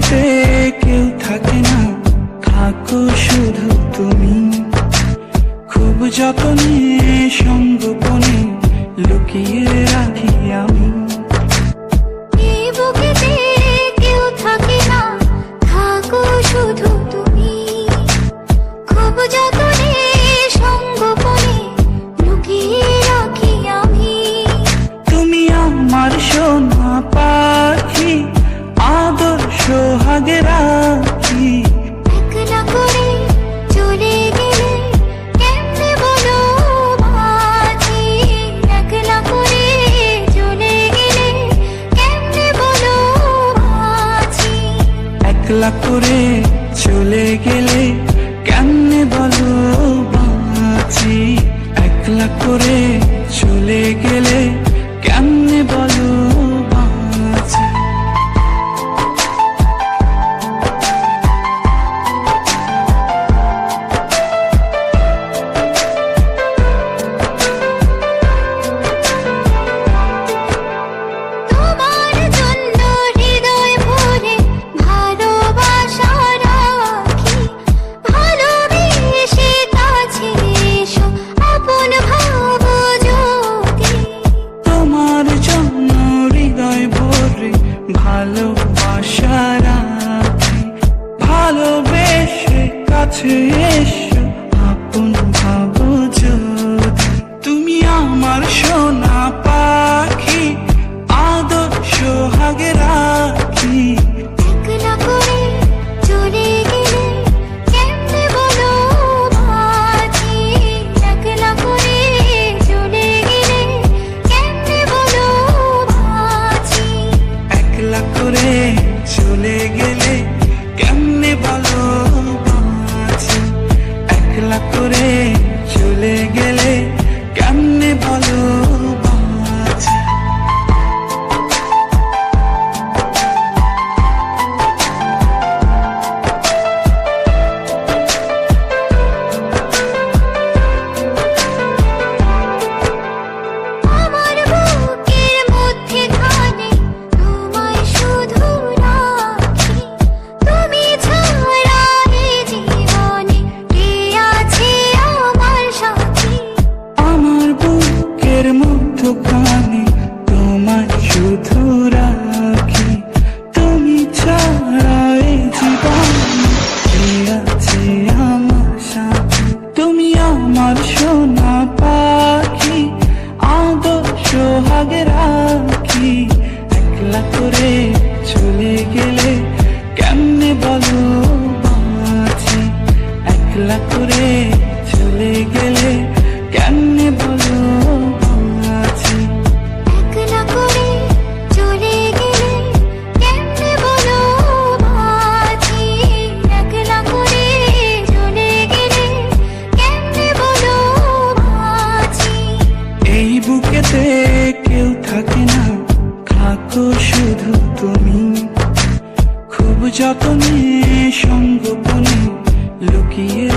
বুকেতে কেউ থাকে না, থাকো শুধু তুমি। খুব যতনে সঙ্গোপনে লুকিয়ে রাখি আমি। এই বুকেতে কেউ থাকে না, থাকো শুধু তুমি। খুব যতনে সঙ্গোপনে লুকিয়ে রাখি আমি। তুমি আমার সোনা পাখি, আদর সোহাগে রাখি। একলা করে চলে গেলে কেমনে বলো বাঁচি। একলা করে চলে গেলে কেমনে বলো বাঁচি। একলা করে চলে গেলে কেমনে বলো বাঁচি। একলা করে চলে গেলে কেমনে বলো বাঁচি। তোমার জন্য হৃদয় ভরে ভালোবাসা রাখি। ভালোবেসে কাছে এসো আপন ভাবো যদি। তোমার জন্য হৃদয় ভরে ভালোবাসা রাখি। ভালোবেসে কাছে এসো আপন ভাবো যদি। তুমি আমার সোনা পাখি, আদর সোহাগে রাখি। একলা করে চলে গেলে কেমনে বলো বাঁচি। একলা করে চলে গেলে কেমনে বলো বাঁচি। একলা করে চলে গেলে কেমনে বলো বাঁচি। একলা করে চলে গেলে কেমনে বলো বাঁচি। আমার বুকের মধ্যে খানে তোমায় শুধু রাখি। তুমি ছাড়া এ জীবনে কে আছে আমার সাথী। আমার বুকের মধ্যখানে তোমায় শুধু রাখি। তুমি ছাড়া এই জীবনে কে আছে আমার সাথে। তুমি আমার সোনা পাখি, আদর সোহাগে রাখি। একলা করে চলে গেলে কেমনে বলো বাঁচি। একলা করে চলে গেলে কেমনে বলো বাঁচি। একলা করে চলে গেলে কেমনে বলো বাঁচি। একলা করে চলে গেলে কেমনে বলো বাঁচি। এই বুকেতে কেউ থাকে না, থাকো শুধু তুমি। খুব যতনে সঙ্গোপনে লুকিয়ে